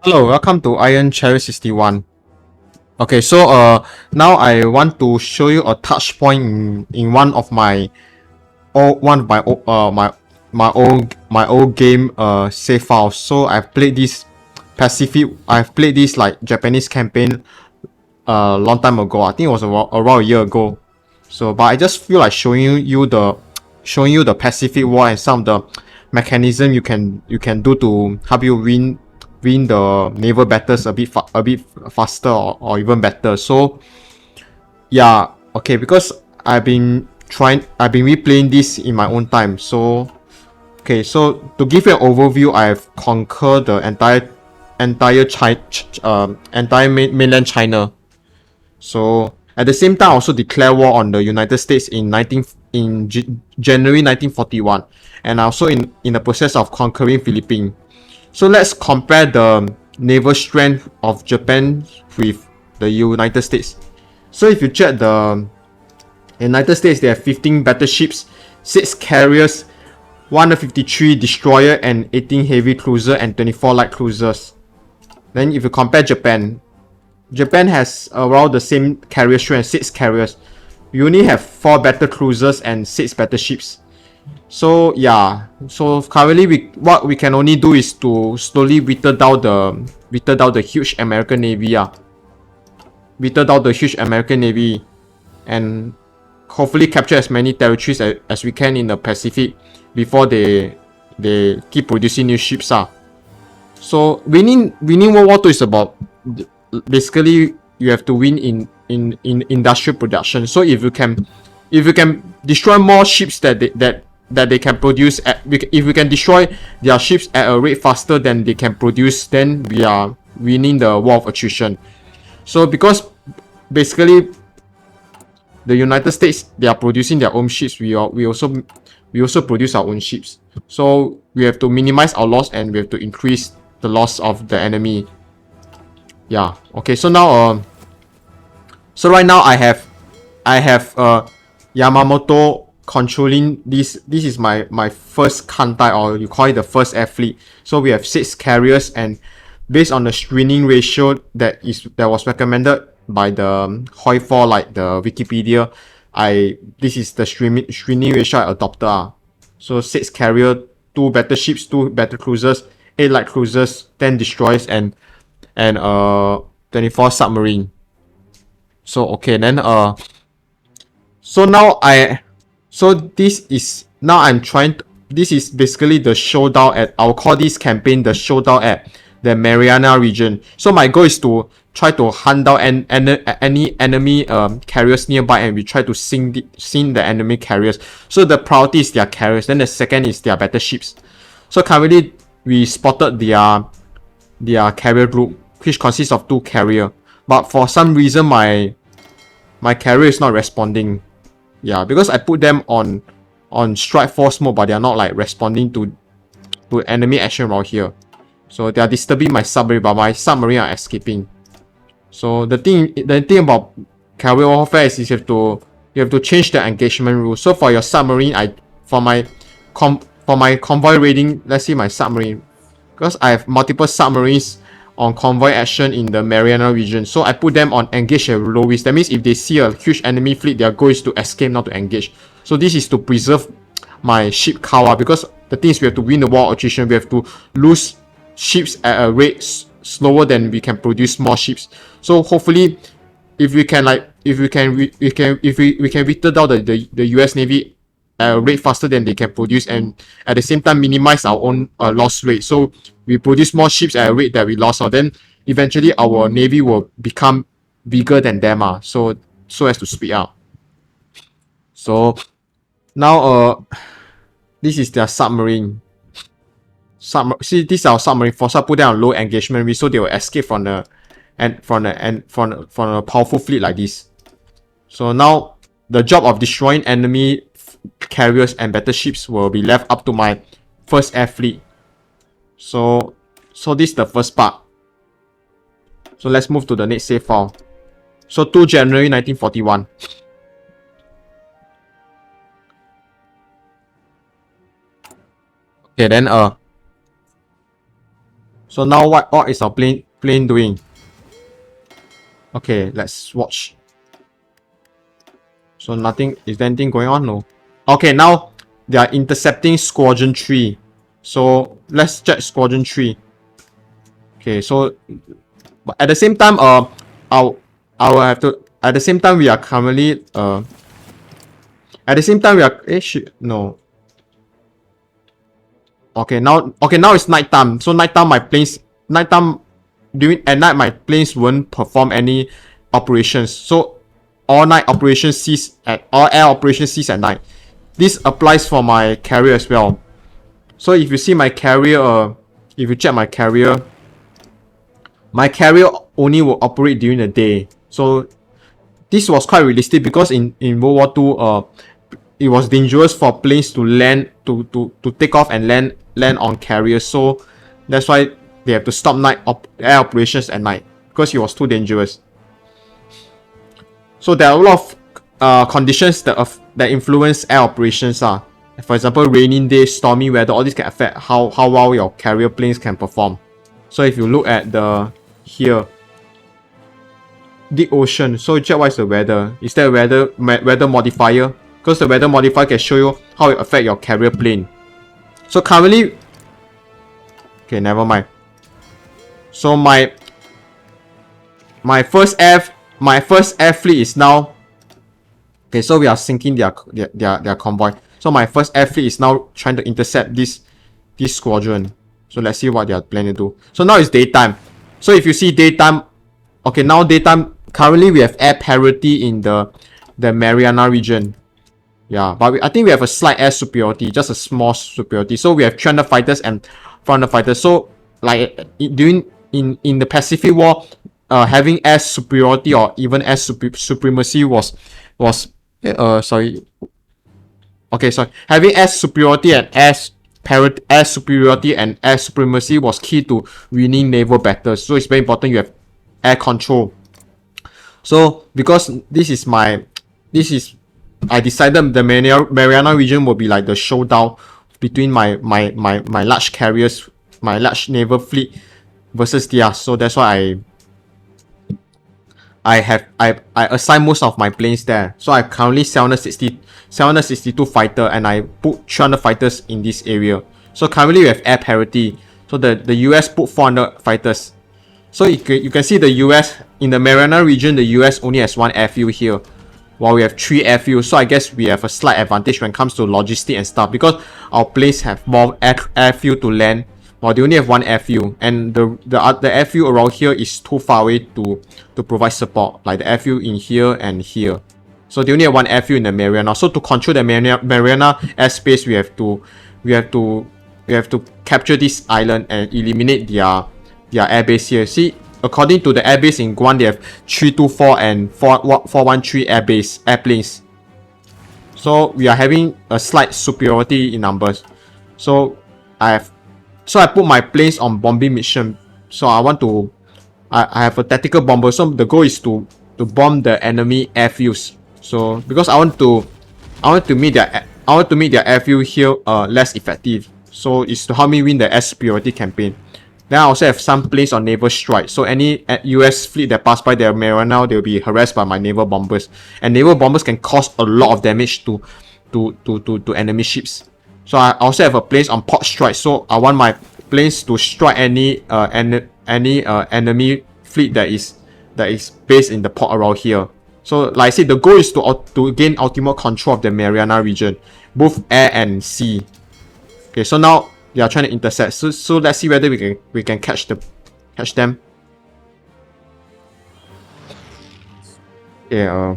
Hello, welcome to Iron Cherry 61. Okay, so now I want to show you a touch point in one of my my old game save files. So I've played this like Japanese campaign long time ago. I think it was around a year ago. So but I just feel like showing you the Pacific War and some of the mechanism you can do to help you win the naval battles a bit faster or even better. So yeah, okay, because I've been replaying this in my own time. So okay, so to give you an overview, I've conquered the entire mainland China. So at the same time, I also declare war on the United States in January 1941, and also in the process of conquering Philippines. So let's compare the naval strength of Japan with the United States. So if you check the United States, they have 15 battleships, 6 carriers, 153 destroyer and 18 heavy cruiser and 24 light cruisers. Then if you compare Japan has around the same carrier strength, 6 carriers. We only have 4 battle cruisers and 6 battleships. So yeah, so currently what we can only do is to slowly whittle down the huge American Navy. Whittle down the huge American Navy and hopefully capture as many territories as we can in the Pacific before they keep producing new ships. So winning World War II is about basically you have to win in industrial production. So if you can destroy more ships that they can produce if we can destroy their ships at a rate faster than they can produce, then we are winning the war of attrition. So because basically the United States, they are producing their own ships, we also produce our own ships. So we have to minimize our loss and we have to increase the loss of the enemy. Yeah, okay, so now so right now I have Yamamoto controlling this is my first Kantai, or you call it the first air fleet. So we have 6 carriers, and based on the screening ratio that was recommended by the Hoi4, like the Wikipedia, this is the screening ratio I adopted. So 6 carrier, 2 battleships, 2 battle cruisers, 8 light cruisers, 10 destroyers, and 24 submarine. So okay, then so now this is now I'm trying to, this is basically the showdown at, I'll call this campaign the showdown at the Mariana region. So my goal is to try to hunt down any enemy carriers nearby, and we try to sink the enemy carriers. So the priority is their carriers, then the second is their battleships. So currently we spotted their carrier group, which consists of 2 carrier, but for some reason my carrier is not responding. Yeah, because I put them on strike force mode, but they are not like responding to enemy action around here. So they are disturbing my submarine, but my submarine are escaping. So the thing about carrier warfare is you have to change the engagement rules. So for your submarine, for my convoy raiding, let's see my submarine, because I have multiple submarines on convoy action in the Mariana region. So I put them on engage at low risk. That means if they see a huge enemy fleet, their goal is to escape, not to engage. So this is to preserve my ship count, because the thing is we have to win the war attrition. We have to lose ships at a rate slower than we can produce more ships. So hopefully if we can whittle down the US Navy at a rate faster than they can produce, and at the same time minimize our own loss rate. So we produce more ships at a rate that we lost, or then eventually our navy will become bigger than them. So as to speed up. So now this is their submarine. See, this is our submarine force. I put them on low engagement risk, so they will escape from a powerful fleet like this. So now the job of destroying enemy carriers and battleships will be left up to my first air fleet. So this is the first part. So let's move to the next save file. So 2 January 1941. Okay, then So now what is our plane doing? Okay, let's watch. So nothing, is there anything going on? No. Okay, now they are intercepting Squadron 3. So let's check Squadron 3. Okay, so but at the same time, I will have to, at the same time we are currently at the same time we are no. Okay, now it's nighttime. So nighttime during at night my planes won't perform any operations. So all night operations cease at all air operations cease at night. This applies for my carrier as well. So if you see my carrier, if you check my carrier only will operate during the day. So this was quite realistic because in World War II, it was dangerous for planes to land to take off and land on carriers. So that's why they have to stop air operations at night because it was too dangerous. So there are a lot of conditions that influence air operations. For example, raining days, stormy weather, all this can affect how well your carrier planes can perform. So if you look at the here, the ocean, so check what is the weather. Is there a weather modifier? Because the weather modifier can show you how it affect your carrier plane. So currently, okay, never mind. So my first air fleet is now, okay, so we are sinking their convoy. So my first air fleet is now trying to intercept this squadron. So let's see what they are planning to do. So now it's daytime. So if you see daytime, okay, now daytime, currently we have air parity in the Mariana region. Yeah, but I think we have a slight air superiority, just a small superiority. So we have 300 fighters and 400 fighters. So like during in the Pacific War, having air superiority or even air supremacy was sorry. Okay, sorry. Having air superiority and air superiority and air supremacy was key to winning naval battles. So it's very important you have air control. So because I decided the Mariana region will be like the showdown between my large carriers, my large naval fleet versus theirs. So that's why I assign most of my planes there. So I currently 762 fighter and I put 300 fighters in this area. So currently we have air parity. So the US put 400 fighters. So you can see the US in the Mariana region, the US only has one airfield here, while we have 3 airfields. So I guess we have a slight advantage when it comes to logistics and stuff because our planes have more airfield to land, while they only have one airfield, and the airfield around here is too far away to provide support, like the airfield in here and here. So they only have one airfield in the Mariana. So to control the Mariana airspace, we have to capture this island and eliminate their airbase here. See, according to the airbase in Guam, they have 324 and 413 airplanes. So we are having a slight superiority in numbers. So I put my planes on bombing mission. So I have a tactical bomber. So the goal is to bomb the enemy airfields. So because I want to make their airfield here less effective. So it's to help me win the air superiority campaign. Then I also have some planes on naval strike. So any US fleet that pass by their Mariana, they'll be harassed by my naval bombers. And naval bombers can cause a lot of damage to enemy ships. So I also have a planes on port strike. So I want my planes to strike any enemy fleet that is based in the port around here. So like I said, the goal is to gain ultimate control of the Mariana region, both air and sea. Okay, so now they are trying to intercept. So let's see whether we can catch them. Yeah.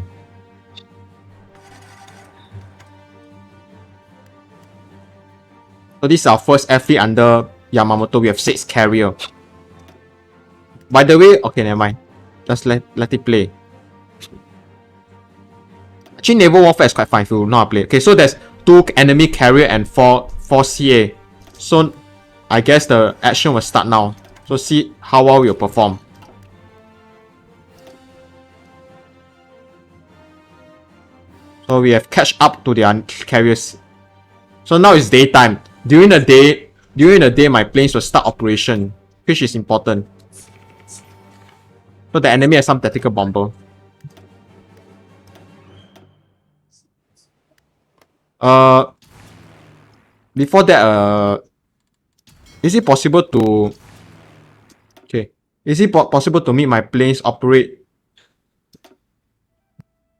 So this is our first air fleet under Yamamoto. We have 6 carrier. By the way, okay, never mind. Just let it play. Actually, naval warfare is quite fine if you know how to play. Okay, so there's 2 enemy carrier and 4 CA. So I guess the action will start now. So see how well we'll perform. So we have catch up to their carriers. So now it's daytime. During the day my planes will start operation. which is important. So the enemy has some tactical bomber. Before that, is it possible to... Okay. Is it possible to make my planes operate...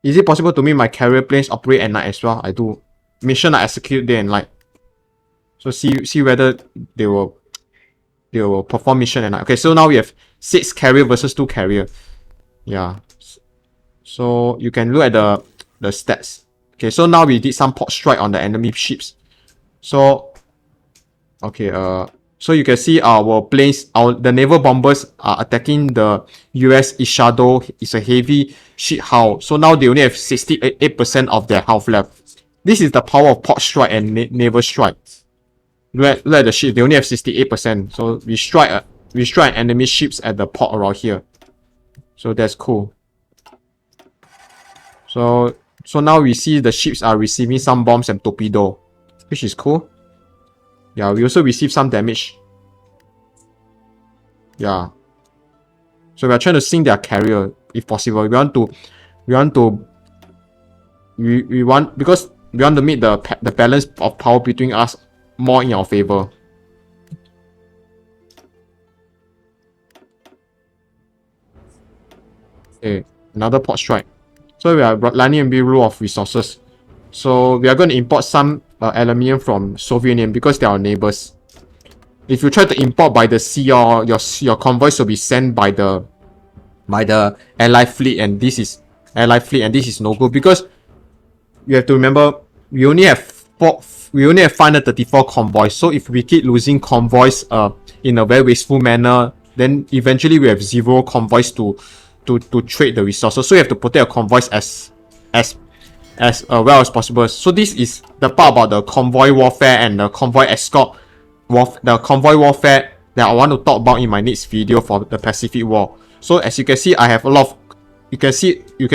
Is it possible to make my carrier planes operate at night as well? I do. Mission I execute day and night. So see whether they will perform mission at night. Okay, so now we have 6 carrier versus 2 carrier. Yeah. So you can look at the stats. Okay, so now we did some port strike on the enemy ships. So okay, so you can see our planes, the naval bombers are attacking the US Shadow. It's a heavy ship hull. So now they only have 68% of their health left. This is the power of port strike and naval strike. Look at the ship, they only have 68%. So we strike enemy ships at the port around here. So that's cool. So now we see the ships are receiving some bombs and torpedo, which is cool. Yeah, we also receive some damage. Yeah. So we are trying to sink their carrier if possible. Because we want to make the balance of power between us more in our favor. Okay, another port strike. So we are lining a big rule of resources. So we are going to import some aluminium from Soviet Union because they are our neighbors. If you try to import by the sea, your convoys will be sent by the Allied fleet, and this is no good because you have to remember we only have 534 convoys. So if we keep losing convoys in a very wasteful manner, then eventually we have 0 convoys to trade the resources. So you have to protect your convoys as well as possible. So this is the part about the convoy warfare and the convoy escort the convoy warfare that I want to talk about in my next video for the Pacific War. So as you can see, I have a lot of you can see the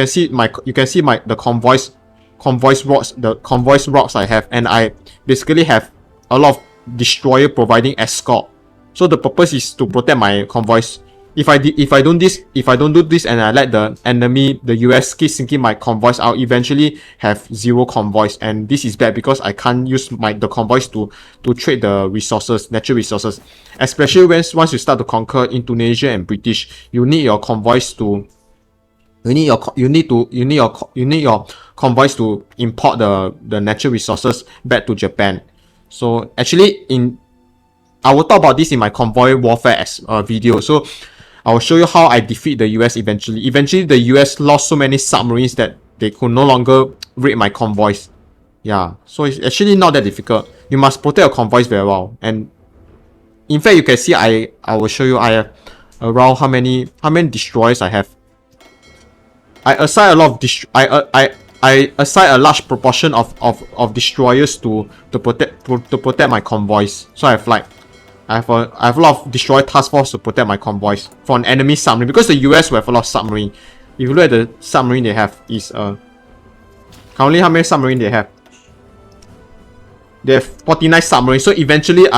convoys routes I have, and I basically have a lot of destroyer providing escort. So the purpose is to protect my convoys. If I don't do this and I let the enemy, the US, keep sinking my convoys, I'll eventually have 0 convoys, and this is bad because I can't use the convoys to trade the resources, natural resources. Especially once you start to conquer Indonesia and British, you need your convoys to convoys to import the natural resources back to Japan. So actually, I will talk about this in my convoy warfare video. So I will show you how I defeat the US eventually. Eventually, the US lost so many submarines that they could no longer raid my convoys. Yeah, so it's actually not that difficult. You must protect your convoys very well. And in fact, you can see I will show you I have around how many destroyers I have. I assign a lot of I assign a large proportion of destroyers to protect my convoys. So I have a lot of destroyer task force to protect my convoys from enemy submarine, because the US will have a lot of submarine. If you look at the submarine they have, is currently how many submarine they have? They have 49 submarines. So eventually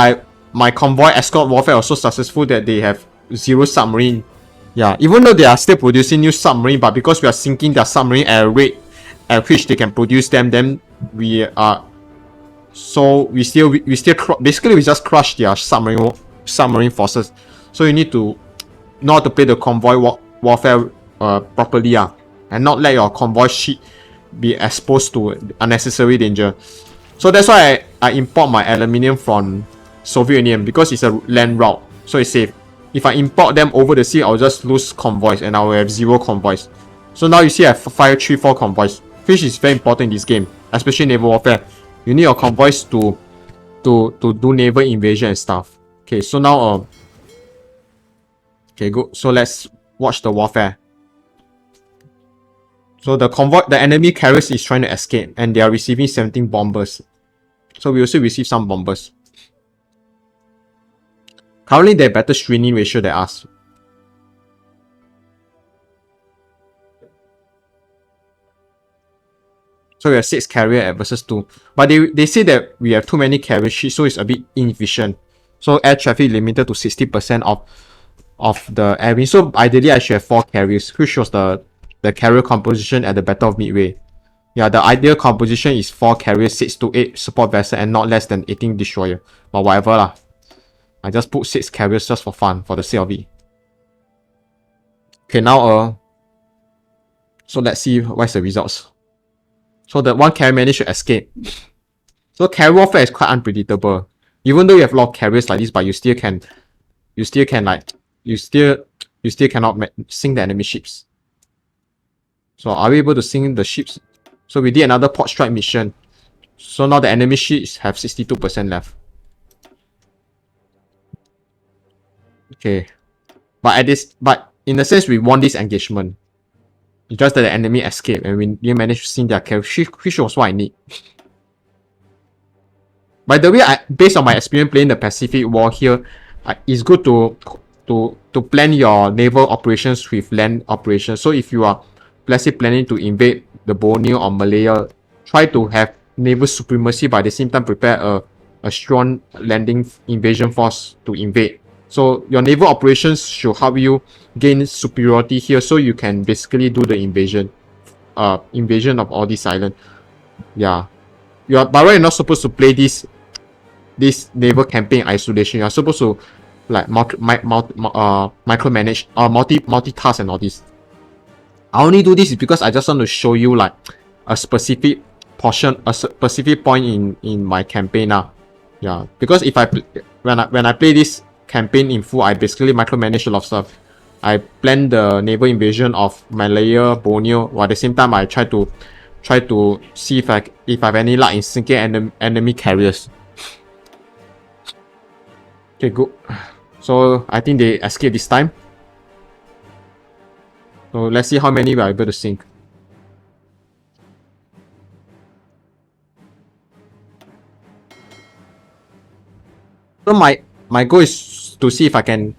my convoy escort warfare was so successful that they have 0 submarine. Yeah, even though they are still producing new submarine, but because we are sinking their submarine at a rate at which they can produce them, then we are basically we just crush their submarine forces. So you need to know how to play the convoy warfare properly, and not let your convoy ship be exposed to unnecessary danger. So that's why I import my aluminium from Soviet Union, because it's a land route, so it's safe. If I import them over the sea, I'll just lose convoys and I will have 0 convoys. So now you see I have 534 convoys, which is very important in this game, especially naval warfare. You need your convoys to do naval invasion and stuff. Okay, so now okay, good. So let's watch the warfare. So the enemy carriers is trying to escape, and they are receiving 17 bombers. So we also receive some bombers. Currently, they have better screening ratio than us. So we have 6 carrier versus 2. But they say that we have too many carrier ships, so it's a bit inefficient. So air traffic limited to 60% of the air wing. So ideally I should have 4 carriers, which was the carrier composition at the Battle of Midway. Yeah, the ideal composition is 4 carriers, 6 to 8 support vessels, and not less than 18 destroyer. But whatever lah. I just put 6 carriers just for fun, for the sake of it. Okay, now so let's see what's the results. So the one carrier managed to escape. So carrier warfare is quite unpredictable. Even though you have a lot of carriers like this, but you still cannot sink the enemy ships. So are we able to sink the ships? So we did another port strike mission. So now the enemy ships have 62% left. Okay. But in a sense we won this engagement. It's just that the enemy escaped and we didn't manage to sink their carrier, which was what I need. By the way, based on my experience playing the Pacific War here, it's good to plan your naval operations with land operations. So if you are, let's say, planning to invade the Borneo or Malaya, try to have naval supremacy, but at the same time prepare a strong landing invasion force to invade. So your naval operations should help you gain superiority here, so you can basically do the invasion of all these islands. Yeah, by the way, you're not supposed to play this naval campaign in isolation. You're supposed to like micromanage or multitask and all this. I only do this is because I just want to show you like a specific portion, a specific point in my campaign now. Yeah, because if when I play this campaign in full, I basically micromanage a lot of stuff. I plan the naval invasion of Malaya, Borneo, while at the same time I try to see if I have any luck in sinking enemy carriers. Okay, good. So I think they escaped this time. So let's see how many we are able to sink. So my goal is to see if I can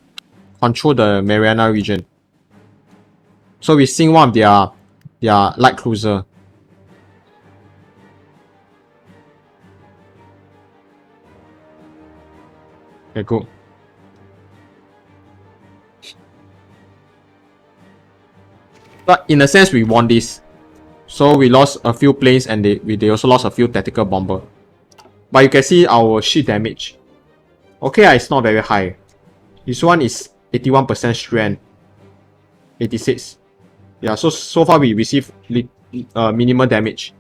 control the Mariana region. So we sink one of their light cruiser. Okay, good. But in a sense, we won this. So we lost a few planes and they also lost a few tactical bomber. But you can see our ship damage. Okay, it's not very high. This one is 81% strength. 86. Yeah, so far we received minimal damage.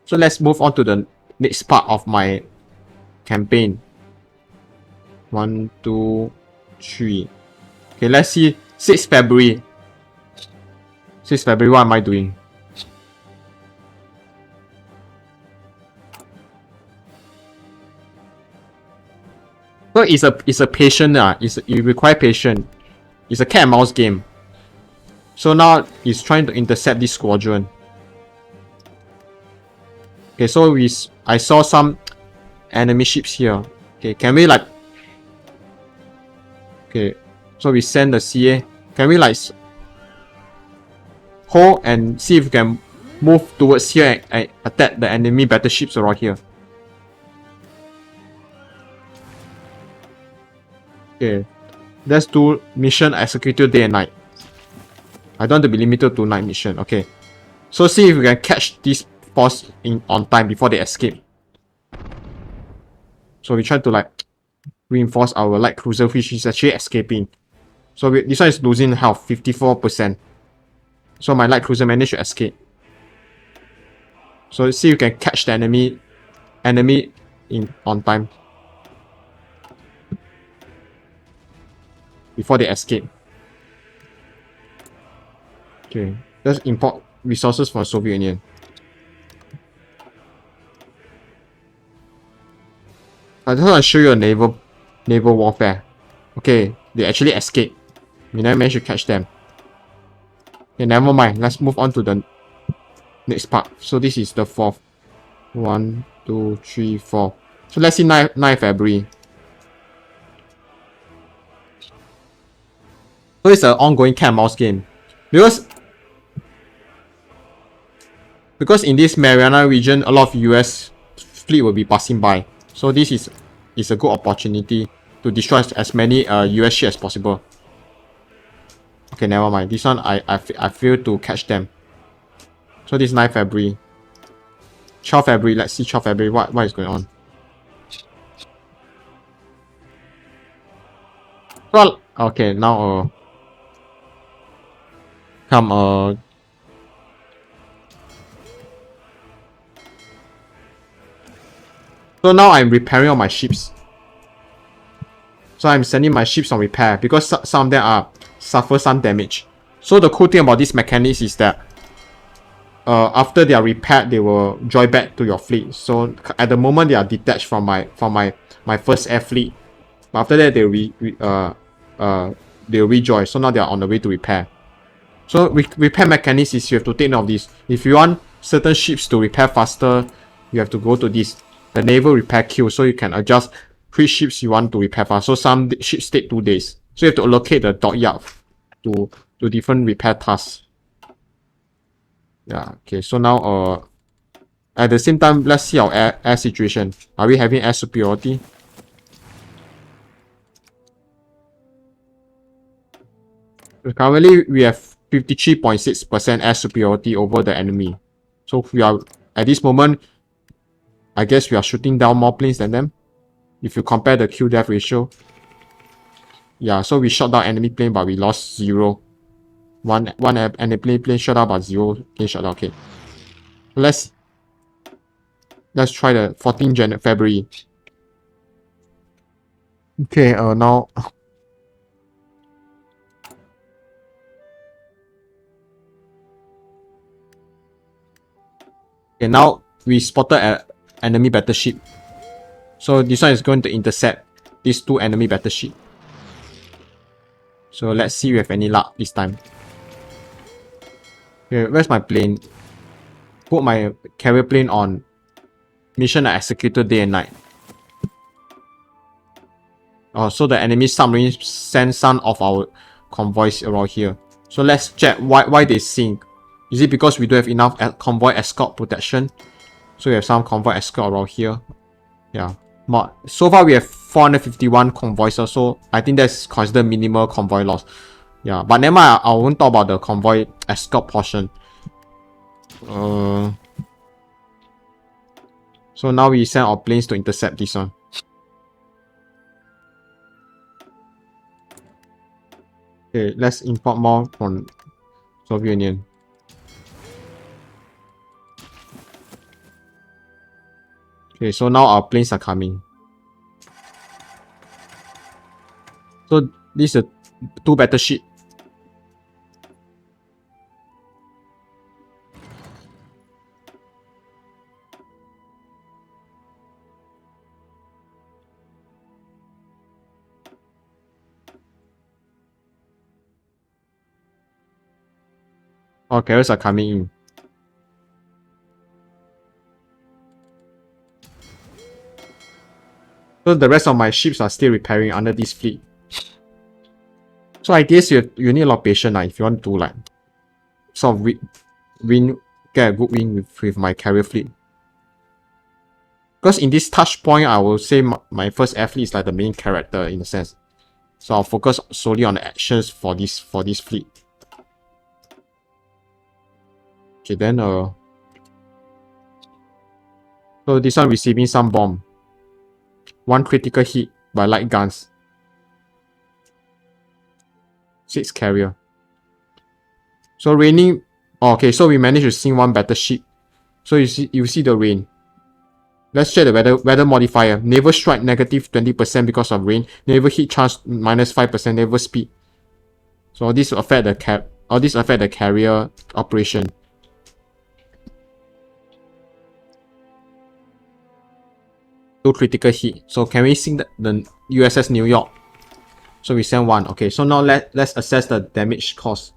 So let's move on to the next part of my campaign. 1, 2, 3. Okay, let's see. 6 February. 6 February, what am I doing? So it's a patient, you require patience. It's a cat and mouse game. So now he's trying to intercept this squadron. Okay, so I saw some enemy ships here. Okay, can we like... Okay, so we send the CA. Can we like hold and see if we can move towards here and attack the enemy battleships around here? Okay, let's do mission executed day and night. I don't want to be limited to night mission. Okay, so see if we can catch this force on time before they escape. So we try to like reinforce our light cruiser, which is actually escaping. So this one is losing health, 54%. So my light cruiser managed to escape. So let's see if we can catch the enemy on time before they escape. Okay, let's import resources from the Soviet Union. I just want to show you a naval warfare. Okay, they actually escaped. We never managed to catch them. Okay, never mind. Let's move on to the next part. So this is the 4th. 1, 2, 3, 4. So let's see 9 February. So it's an ongoing cat and mouse game. Because in this Mariana region, a lot of US fleet will be passing by. So this is a good opportunity to destroy as many US ships as possible. Okay, never mind. This one I failed to catch them. So this is 9 February. 12 February. Let's see 12 February. What is going on? Well, okay, now come so now I'm repairing all my ships. So I'm sending my ships on repair because some of them are suffer some damage. So the cool thing about this mechanics is that after they are repaired, they will join back to your fleet. So at the moment they are detached from my first air fleet. But after that they'll rejoin. So now they are on the way to repair. So repair mechanics is you have to take note of this. If you want certain ships to repair faster, you have to go to this, the naval repair queue, so you can adjust which ships you want to repair fast. So some ships take 2 days. So you have to allocate the dockyard to different repair tasks. Yeah, okay. So now at the same time, let's see our air situation. Are we having air superiority? Currently, we have 53.6% air superiority over the enemy. So we are, at this moment, I guess we are shooting down more planes than them. If you compare the kill death ratio. Yeah, so we shot down enemy plane, but we lost 0. One enemy plane shot down, but 0 plane shot down. Okay. Let's try the 14th February. Okay, now okay, now we spotted an enemy battleship. So this one is going to intercept these 2 enemy battleship. So let's see if we have any luck this time. Okay, where's my plane? Put my carrier plane on mission and executor day and night. Oh, so the enemy submarine send some of our convoys around here. So let's check why they sink. Is it because we don't have enough convoy escort protection? So we have some convoy escort around here. Yeah. So far we have 451 convoys, so I think that's considered minimal convoy loss. Yeah, but never mind, I won't talk about the convoy escort portion. So now we send our planes to intercept this one. Okay, let's import more from Soviet Union. Okay, so now our planes are coming. So this is 2 battleship. Our carriers are coming in. So the rest of my ships are still repairing under this fleet. So I guess you need a lot of patience if you want to like sort of get a good win with my carrier fleet. Because in this touch point, I will say my first air fleet is like the main character in a sense. So I'll focus solely on the actions for this fleet. Okay, then so this one receiving some bomb. 1 critical hit by light guns. 6 carrier. So raining. Oh, okay, so we managed to sink 1 battleship. So you see the rain. Let's check the weather modifier. Naval strike negative 20% because of rain. Naval heat chance minus 5%. Naval speed. So all this will affect the carrier operation. Two critical hit. So can we sink the USS New York? So we send 1. Okay, so now let's assess the damage cost.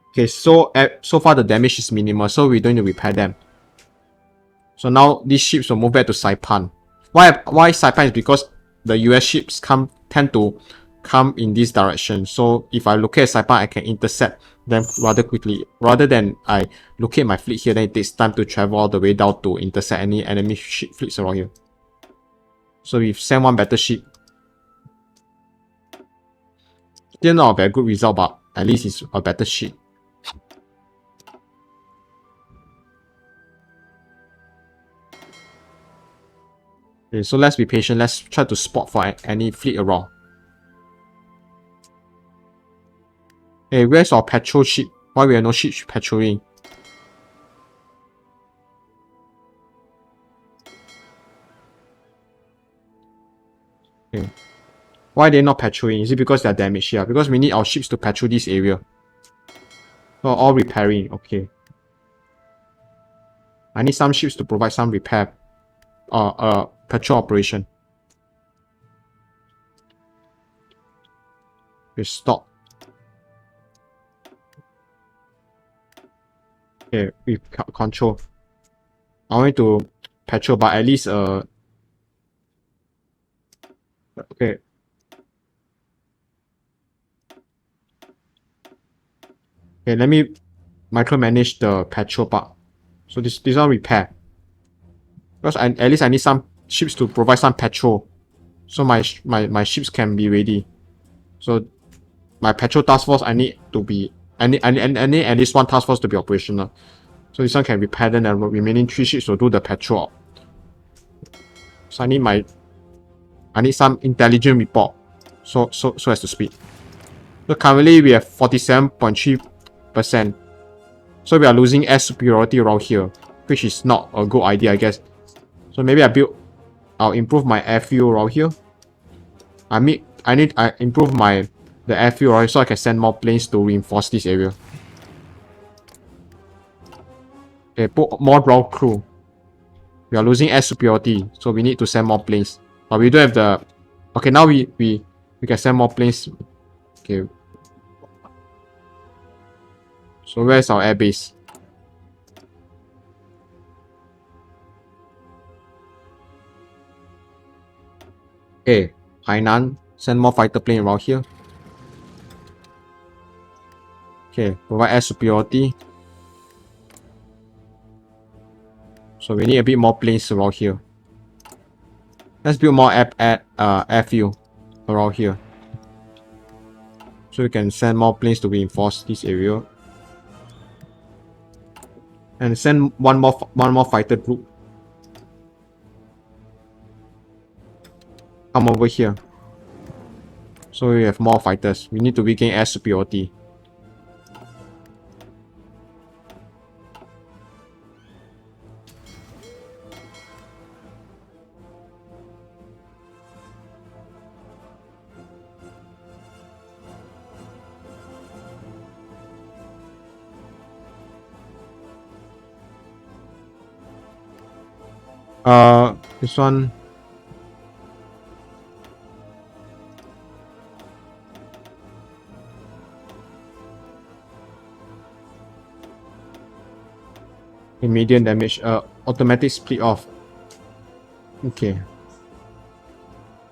Okay, so far the damage is minimal, so we don't need to repair them. So now these ships will move back to Saipan. Why Saipan is because the US ships tend to come in this direction. So if I locate Saipan, I can intercept them rather quickly. Rather than I locate my fleet here, then it takes time to travel all the way down to intercept any enemy ship fleets around here. So we've sent one battleship. Still not a very good result, but at least it's a battleship. Okay, so let's be patient. Let's try to spot for any fleet around. Hey, where's our patrol ship? Why we have no ships patrolling? Okay. Why are they not patrolling? Is it because they're damaged? Yeah, because we need our ships to patrol this area. So all repairing. Okay. I need some ships to provide some repair. Patrol operation. Okay, stop. Okay, we control. I want to patrol, but at least okay. Okay, let me micromanage the patrol part. So this one repair. Because at least I need some ships to provide some patrol. So my ships can be ready. So my patrol task force I need at least one task force to be operational. So this one can repair, then the remaining 3 ships will do the patrol. So I need some intelligent report. So as to speak. So currently we have 47.3%. So we are losing air superiority around here, which is not a good idea, I guess. So maybe I'll improve my airfield around here. I improve the airfield right, so I can send more planes to reinforce this area. Okay, put more ground crew. We are losing air superiority, so we need to send more planes. But we don't have the. Okay, now we can send more planes. Okay. So where's our air base? Okay, Hainan, send more fighter plane around here. Okay, provide air superiority. So we need a bit more planes around here. Let's build more airfield around here. So we can send more planes to reinforce this area. And send one more fighter group. Come over here. So we have more fighters. We need to regain air superiority. This one. Medium damage. Automatic split off. Okay.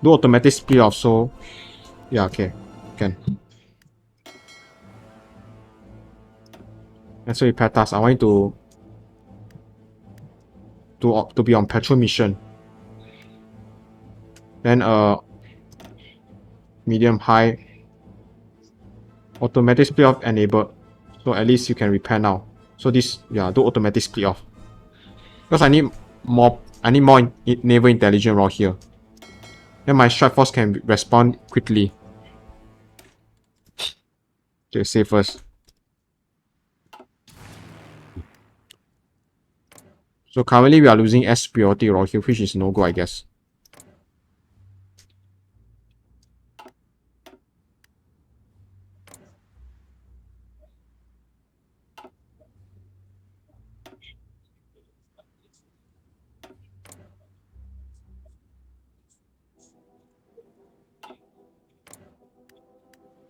Do automatic split off. So yeah, okay, can. And so repair task. I want you to be on patrol mission. Then medium high. Automatic split off enabled. So at least you can repair now. So this, yeah, do automatic split off. Because I need more naval intelligence around here. Then my strike force can respond quickly. Okay, save first. So currently we are losing air superiority around here, which is no go, I guess.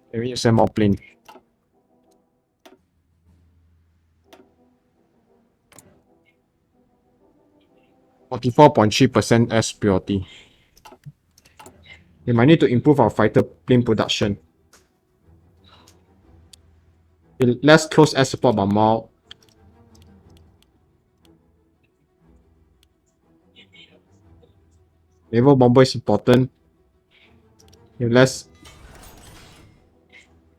Okay, we need to send more plane. (44.3% air superiority). We might need to improve our fighter plane production. Less close air support, but more. Naval bomber is important. Okay, let's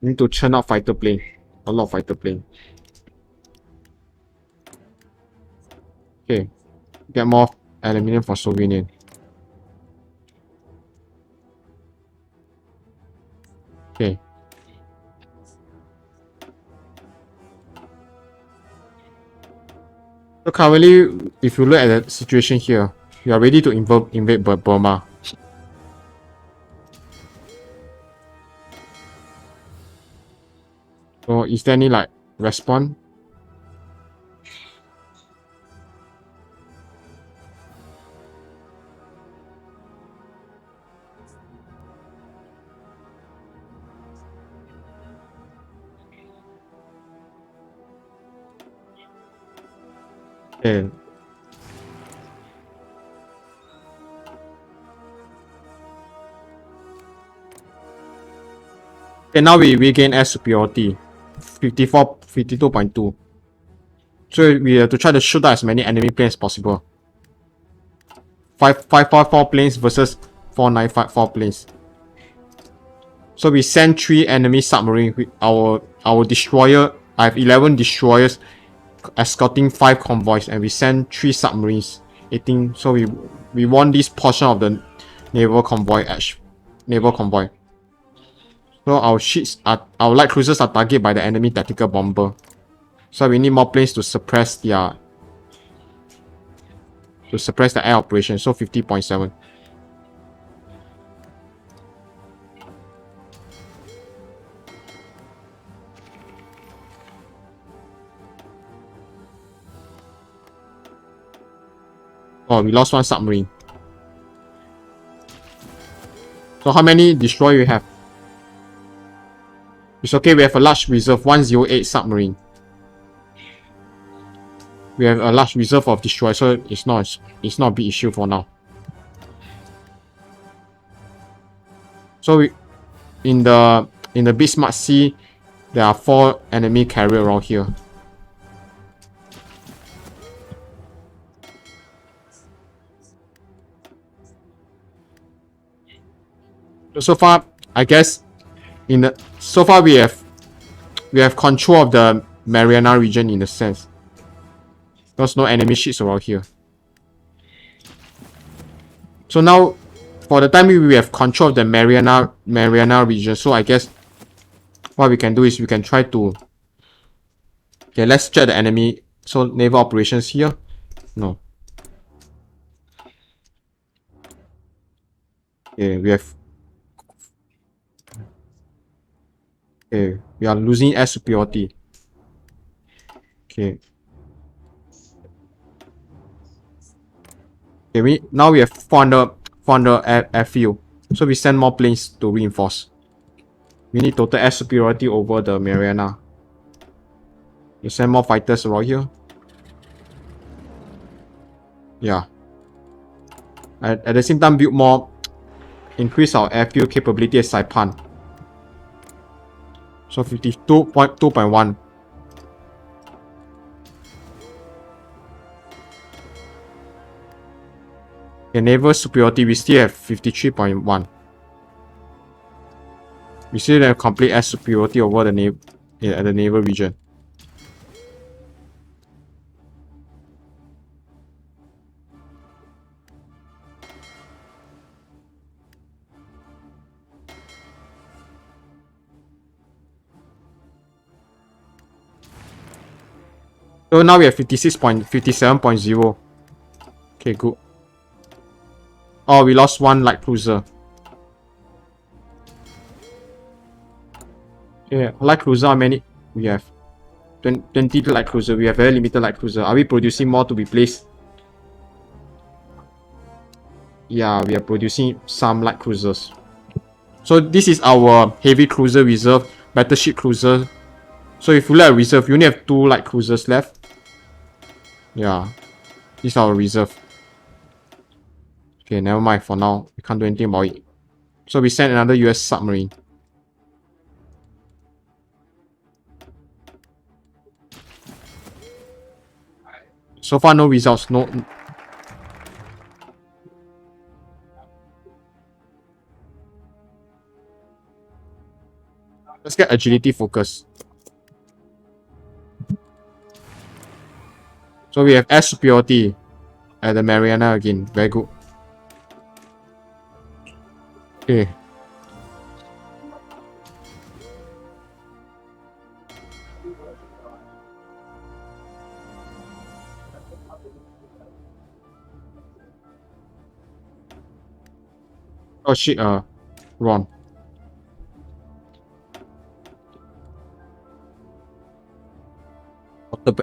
need to churn out fighter plane. A lot of fighter plane. Okay. Get more aluminium for Soviet. Okay. So currently, if you look at the situation here, you are ready to invade Burma. So is there any like response? Okay. Okay, now we regain air superiority. 52.2. So we have to try to shoot out as many enemy planes as possible. 554 planes versus 4954 planes. So we send 3 enemy submarines with our destroyer. I have 11 destroyers escorting 5 convoys, and we send 3 submarines. 18. So we won this portion of the naval convoy. So our light cruisers are targeted by the enemy tactical bomber. So we need more planes to suppress the air operation. So 50.7. Oh, we lost 1 submarine. So how many destroyer you have? It's okay, we have a large reserve, 108 submarine. We have a large reserve of destroyers, so it's not a big issue for now. So in the Bismarck Sea, there are 4 enemy carrier around here. So far, I guess so far we have control of the Mariana region in a sense. There's no enemy ships around here. So now, for the time being, we have control of the Mariana region. So I guess what we can do is we can try to. Okay, let's check the enemy. So naval operations here. No. Okay, we have. Okay, we are losing air superiority. Okay. Okay, now we have 400 airfield. So we send more planes to reinforce. We need total air superiority over the Mariana. We send more fighters around here. Yeah. At the same time, increase our airfield capability at Saipan. So 52.2.1. Okay, naval superiority, we still have 53.1. We still have complete air superiority over the naval region. So now we have 57.0. Okay, good. Oh, we lost 1 light cruiser. Yeah, light cruiser, how many? We have 20 light cruiser. We have very limited light cruiser. Are we producing more to be placed? Yeah, we are producing some light cruisers. So this is our heavy cruiser reserve, battleship cruiser. So if you look at reserve, you only have 2 light cruisers left. Yeah, this is our reserve. Okay, never mind for now. We can't do anything about it. So we sent another US submarine. So far, no results. No. Let's get agility focus. So we have air superiority at the Mariana again. Very good. Okay. Oh shit, wrong.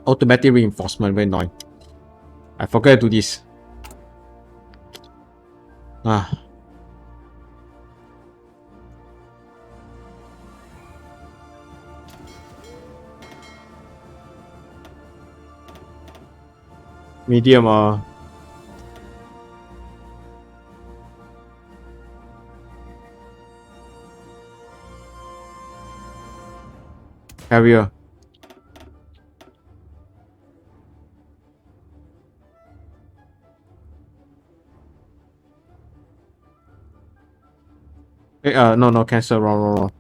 Automatic reinforcement, very annoying. I forgot to do this. Medium, carrier. No, cancel, wrong.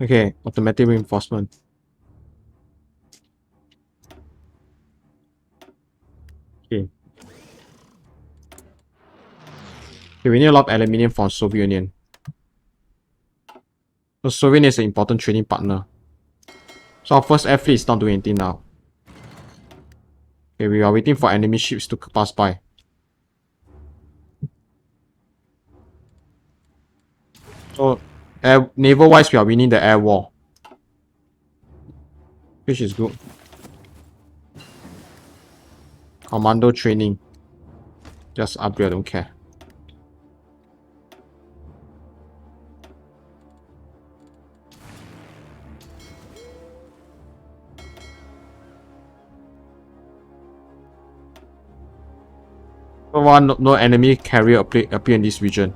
Okay, automatic reinforcement. Okay. Okay, we need a lot of aluminium from Soviet Union. So Soviet Union is an important trading partner. So our first air fleet is not doing anything now. Okay, we are waiting for enemy ships to pass by. So, naval-wise, we are winning the air war. Which is good. Commando training. Just upgrade, I don't care. So one, no enemy carrier appear in this region.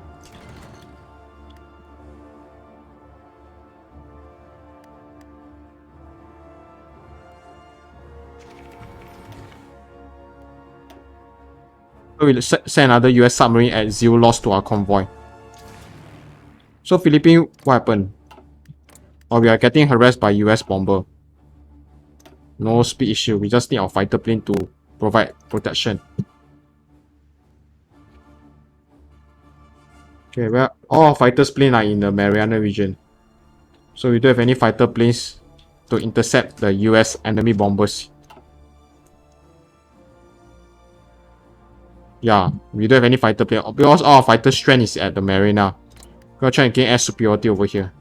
So we'll send another US submarine at 0 loss to our convoy. So Philippines, what happened? Oh, we are getting harassed by US bomber. No speed issue, we just need our fighter plane to provide protection. Okay, well, all our fighters plane are in the Mariana region. So we don't have any fighter planes to intercept the US enemy bombers. Yeah, we don't have any fighter plane because all our fighter strength is at the Marina. We're trying to gain air superiority over here.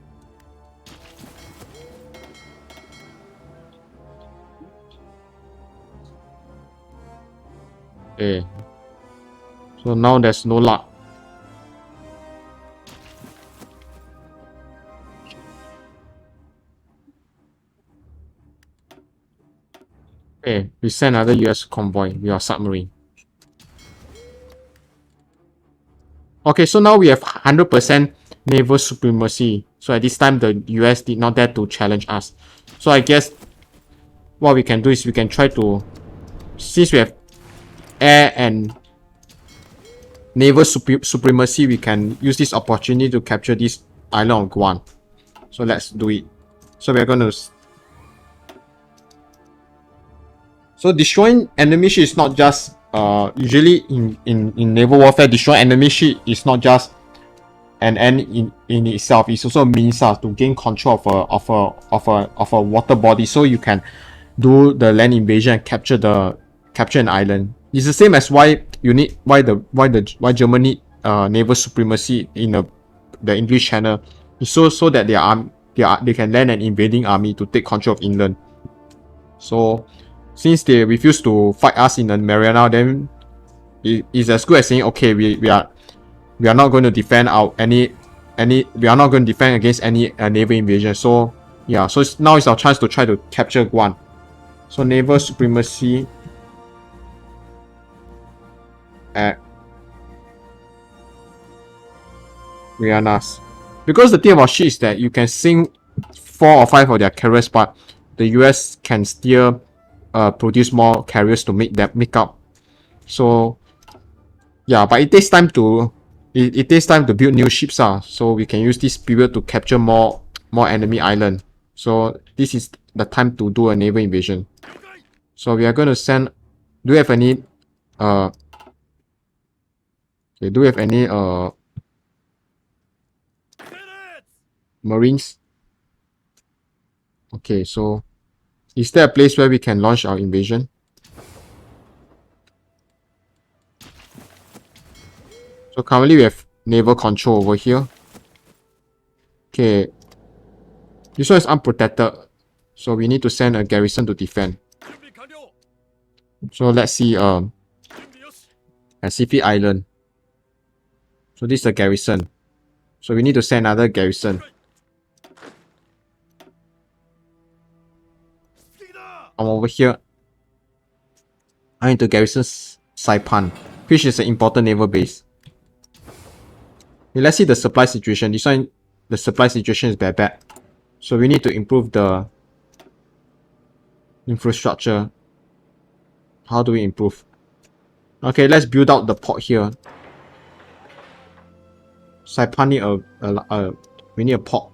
Okay. So now there's no luck. Okay, we send another US convoy with our submarine. Okay, so now we have 100% naval supremacy. So at this time, the US did not dare to challenge us. So I guess what we can do is we can try to, since we have air and naval supremacy, we can use this opportunity to capture this island of Guam. So let's do it. So we're going to... So destroying enemy ship is not just... usually in naval warfare, destroying enemy ship is not just an end in itself. It's also a means to gain control of a water body, so you can do the land invasion and capture an island. It's the same as why Germany need naval supremacy in the English Channel, so that they can land an invading army to take control of England. So since they refuse to fight us in the Mariana, then it's as good as saying, okay, we are not going to defend we are not going to defend against any naval invasion. So yeah, so now it's our chance to try to capture Guam. So naval supremacy at Marianas. Because the thing about shit is that you can sink 4 or 5 of their carriers, but the US can still produce more carriers to make up. So yeah, but it takes time to it takes time to build new ships, so we can use this period to capture more enemy island. So this is the time to do a naval invasion. So we are going to send. Do we have any okay, do we have any marines? Okay, so is there a place where we can launch our invasion? So currently we have naval control over here. Okay, this one is unprotected, so we need to send a garrison to defend. So let's see Pacific Island. So this is a garrison. So we need to send another garrison. I'm over here. I need to garrison Saipan, which is an important naval base. Okay, let's see the supply situation. This one, the supply situation is very bad. So we need to improve the infrastructure. How do we improve? Okay, let's build out the port here. Saipan need we need a port.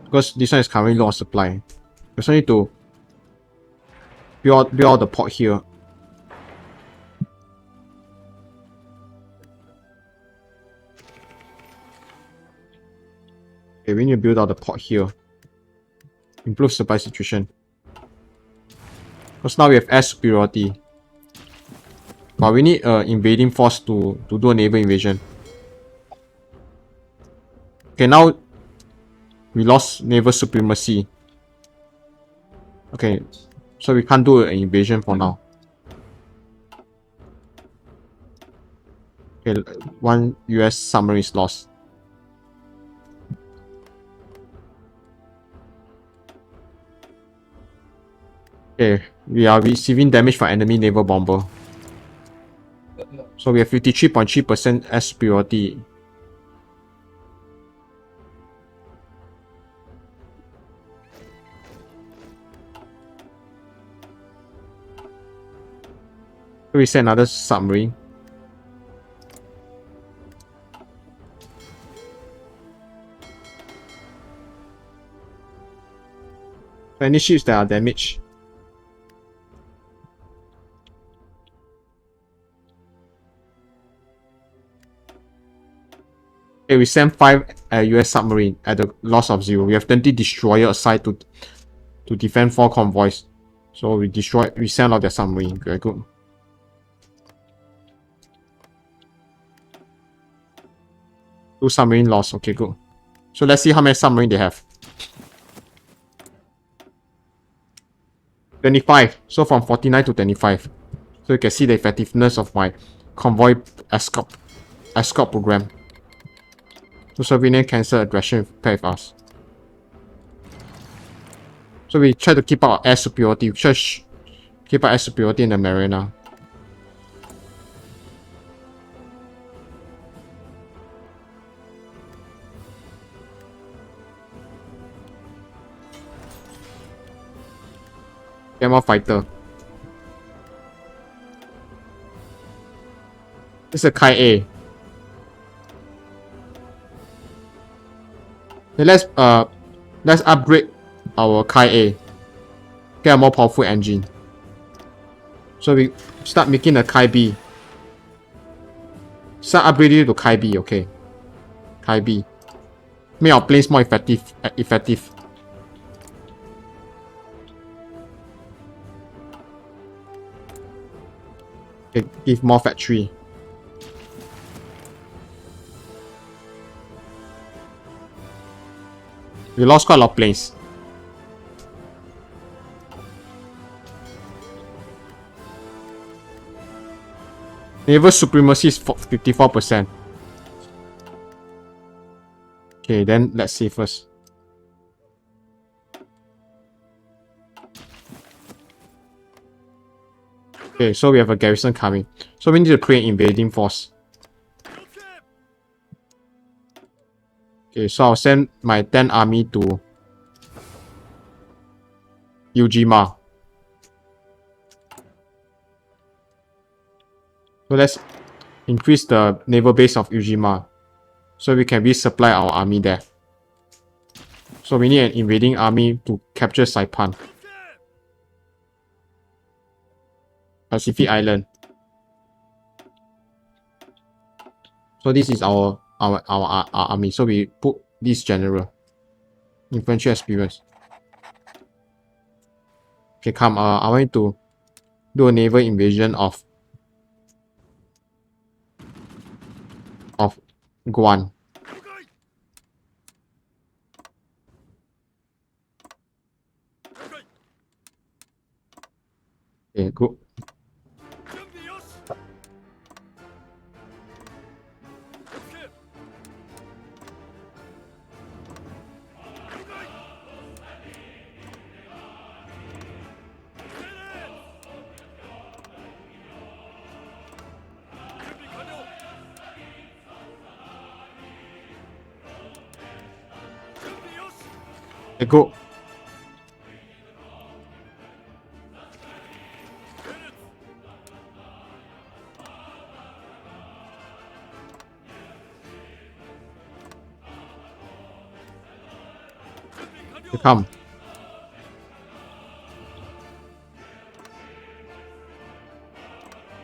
Because this one is currently low on supply. We also need to build out the port here. Okay, we need to build out the port here. Improve supply situation. Because now we have air superiority. But we need an invading force to do a naval invasion. Okay, now we lost naval supremacy. Okay, so we can't do an invasion for now. Okay, one US submarine is lost. Okay, we are receiving damage from enemy naval bomber. So we have 53.3% air superiority. So we send another submarine. Any ships that are damaged. Okay, we send 5 US submarine at the loss of 0. We have 20 destroyer aside to defend 4 convoys. So we send out their submarine. Very good. Two submarine lost. Okay, good. So let's see how many submarine they have. 25. So from 49 to 25. So you can see the effectiveness of my convoy escort program. So Slovenia cancel aggression with us. So we try to keep our air superiority. We try to keep our air superiority in the Mariana. Get more fighter. This is a Kai A. Okay, let's upgrade our Kai A. Get a more powerful engine. So we start making a Kai B. Start upgrading to Kai B, okay. Kai B. Make our planes more effective. Okay, give more factory. We lost quite a lot of planes. Naval supremacy is 54%. Okay, then let's see first. Okay, so we have a garrison coming. So we need to create invading force. Okay, so I'll send my 10th army to Ujima. So increase the naval base of Ujima, so we can resupply our army there. So we need an invading army to capture Saipan, Pacific Island. So this is our army. So we put this general infantry experience. Okay, come. I want to do a naval invasion of Guam. Okay, good. Okay, go. Okay, come.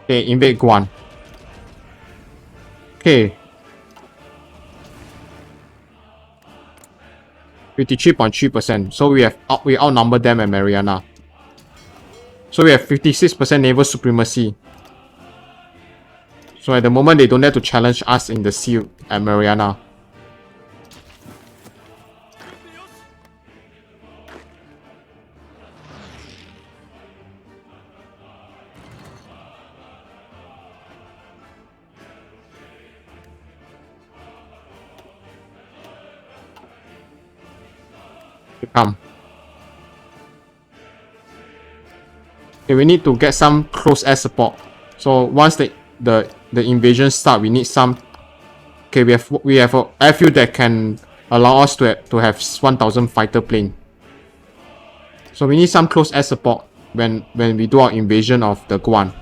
Okay, invade Guam. Okay. 53.3%. So we outnumber them at Mariana. So we have 56% naval supremacy. So at the moment they don't dare to challenge us in the sea at Mariana. Come. Okay, we need to get some close air support. So once the invasion start, we need some. Okay, we have a airfield that can allow us to have 1,000 fighter plane. So we need some close air support when we do our invasion of the Guam.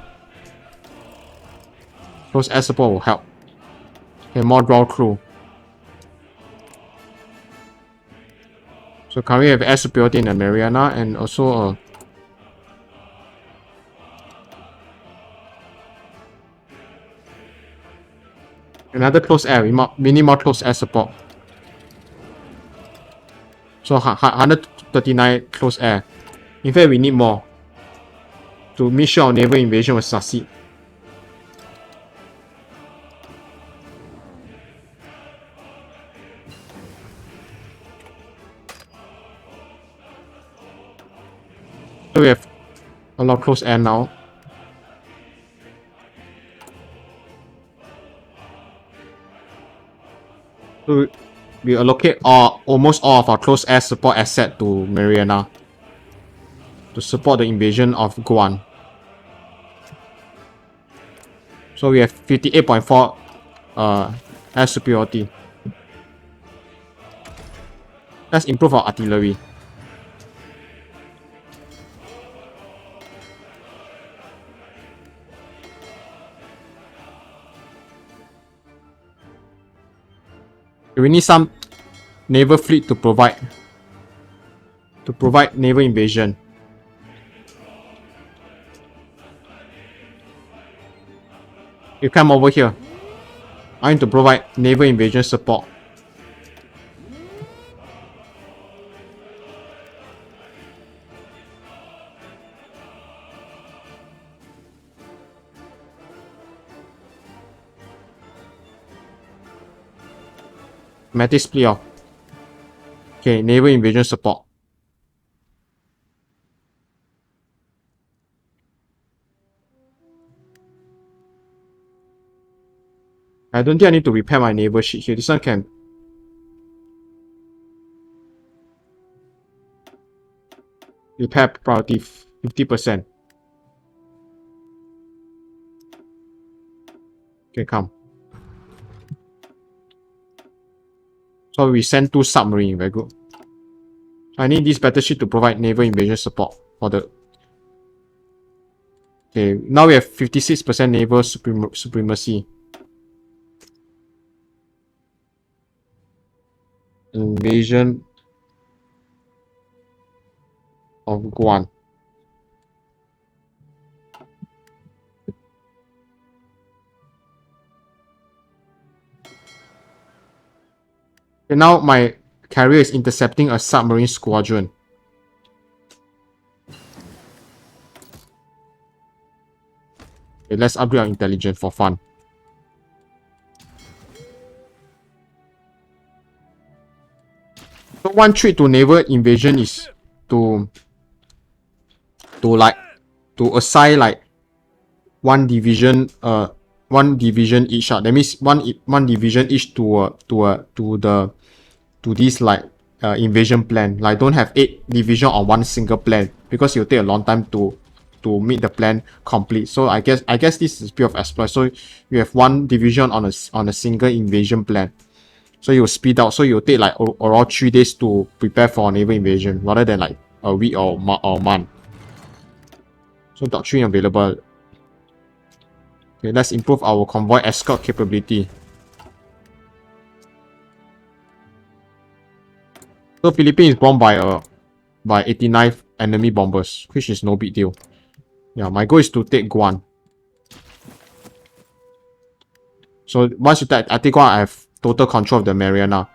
Close air support will help. Okay, more ground crew. So currently we have air superiority in the Mariana and also another close air. We need more close air support. So 139 close air. In fact, we need more to make sure our naval invasion will succeed. So we have a lot of close air now. So we allocate almost all of our close air support asset to Mariana to support the invasion of Guam. So we have 58.4 air superiority. Let's improve our artillery. We need some naval fleet to provide naval invasion. You come over here. I need to provide naval invasion support. Matic split off. Okay, naval invasion support. I don't think I need to repair my naval ship here. This one can. Repair priority 50%. Okay, come. So we send 2 submarines, very good. I need this battleship to provide naval invasion support for the. Okay, now we have 56% naval supremacy. Invasion of Guam. Okay, now my carrier is intercepting a submarine squadron. Okay, let's upgrade our intelligence for fun. So one trick to naval invasion is to like to assign like one division each. That means one division each to this like invasion plan. Like don't have 8 division on one single plan because it'll take a long time to meet the plan complete. So I guess this is a bit of exploit. So you have one division on a single invasion plan. So you'll speed out. So you'll take like around 3 days to prepare for a naval invasion rather than like a week or month. So doctrine available. Okay, let's improve our convoy escort capability. So Philippines is bombed by 89 enemy bombers, which is no big deal. Yeah, my goal is to take Guam. So once you take Guam, I have total control of the Mariana.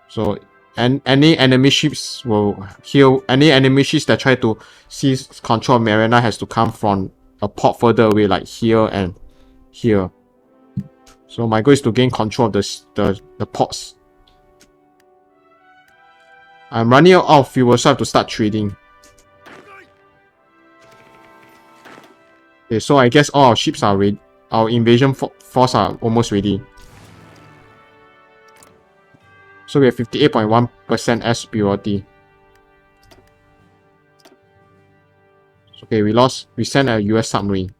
So any enemy ships any enemy ships that try to seize control of Mariana has to come from a port further away, like here and here. So my goal is to gain control of the ports. I'm running out of fuel, so I have to start trading. Okay, so I guess all our ships are ready. Our invasion force are almost ready. So we have 58.1% air superiority. Okay, we sent a US submarine.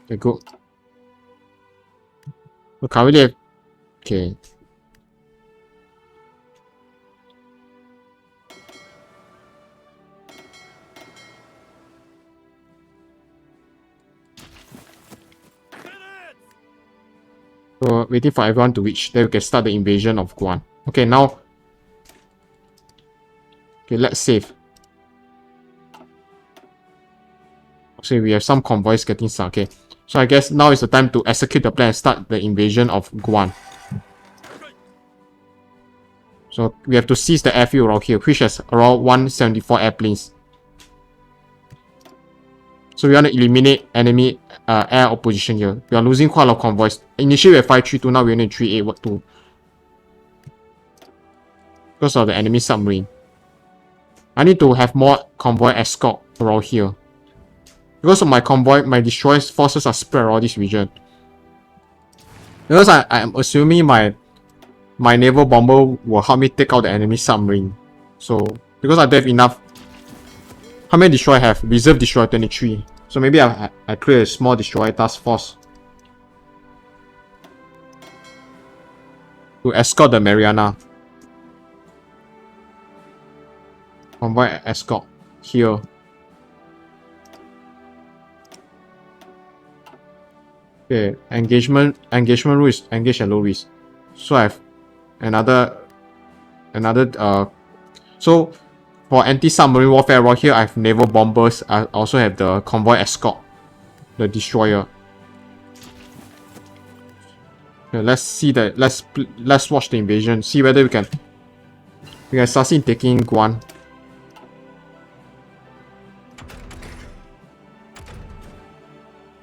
Okay, good. We currently have, okay. So waiting for everyone to reach, then we can start the invasion of Guam. Okay, now. Okay, let's save. So we have some convoys getting stuck. Okay, so I guess now is the time to execute the plan and start the invasion of Guam. So we have to seize the airfield around here, which has around 174 airplanes. So we want to eliminate enemy air opposition here. We are losing quite a lot of convoys. Initially we have 532, now we only have 3812. Because of the enemy submarine. I need to have more convoy escort around here. Because of my convoy, my destroyer forces are spread around this region. Because I am assuming my naval bomber will help me take out the enemy submarine. So, because I don't have enough. How many destroyer I have? Reserve destroyer 23. So maybe I create a small destroyer task force to escort the Mariana. Convoy escort here. Okay, engagement rule is engage at low risk. So I have another so for anti-submarine warfare around here, I have naval bombers. I also have the convoy escort, the destroyer. Okay, let's see that. Let's watch the invasion. See whether we can succeed in taking Guam.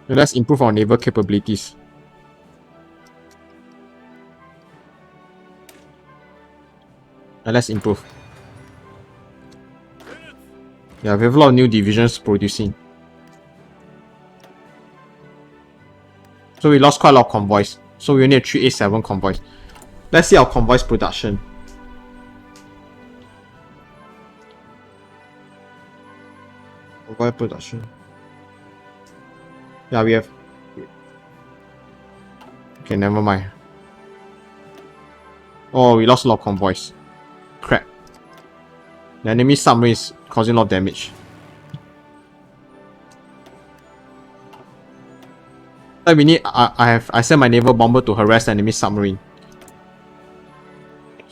Okay, let's improve our naval capabilities. Let's improve. Yeah, we have a lot of new divisions producing. So we lost quite a lot of convoys. So we only have 387 convoys. Let's see our convoys production. Convoy production. Yeah, we have. Okay, never mind. Oh, we lost a lot of convoys. Crap. The enemy submarine is causing a lot of damage. We need. I sent my naval bomber to harass the enemy submarine.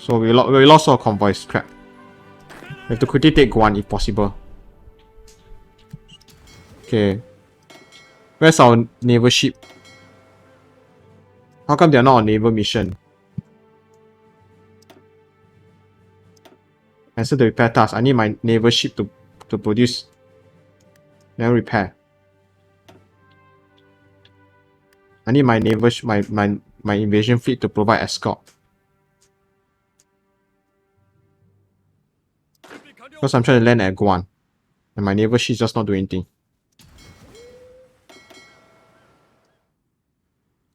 So we lost our convoys. Crap. We have to quickly take Guan if possible. Okay. Where's our naval ship? How come they're not on naval mission? Answer the repair task. I need my naval ship to produce. Then repair. I need my naval my invasion fleet to provide escort. Because I'm trying to land at Guan. And my naval ship is just not doing anything.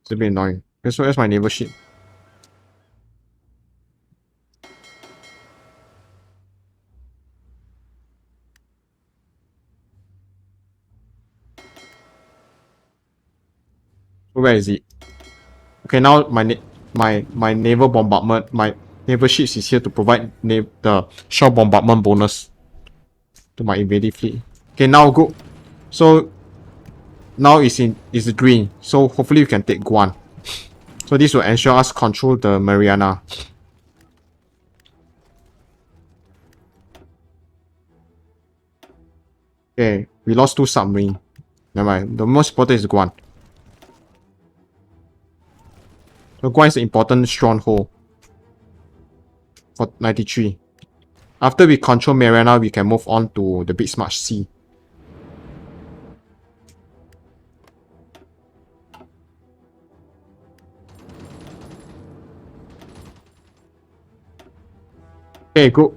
It's a bit annoying. Where's my naval ship? Where is it? Okay, now my naval bombardment, my naval ships is here to provide the shore bombardment bonus to my invading fleet. Okay, now go. So now it's green. So hopefully we can take Guan. So this will ensure us control the Mariana. Okay, we lost 2 submarines. Never mind. The most important is Guan. So Guan is an important stronghold for 93. After we control Mariana, we can move on to the Bismarck Sea. Okay, good.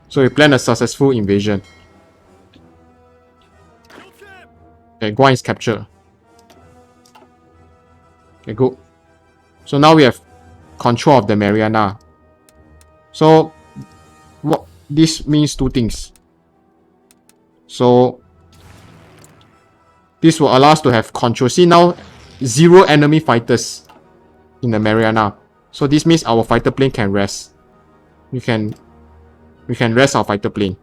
So we plan a successful invasion. Okay, Guan is captured. Okay, good. So now we have control of the Mariana. So what this means 2 things. So this will allow us to have control. See now 0 enemy fighters in the Mariana. So this means our fighter plane can rest. We can rest our fighter plane.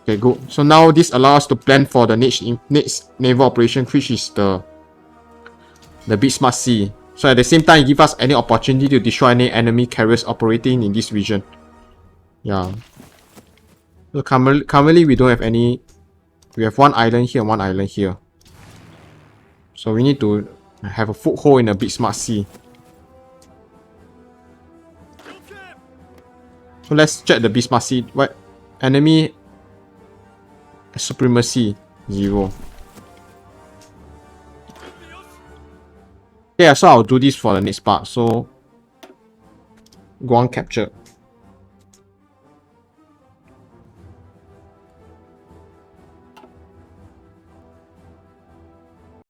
Okay, good. So now this allows us to plan for the next naval operation, which is the Bismarck Sea. So at the same time, it gives us any opportunity to destroy any enemy carriers operating in this region. Yeah. So currently we don't have any. We have 1 island here, 1 island here. So we need to have a foothold in the Bismarck Sea. So let's check the Bismarck Sea. What enemy supremacy 0. Okay, so I'll do this for the next part. So Guan capture.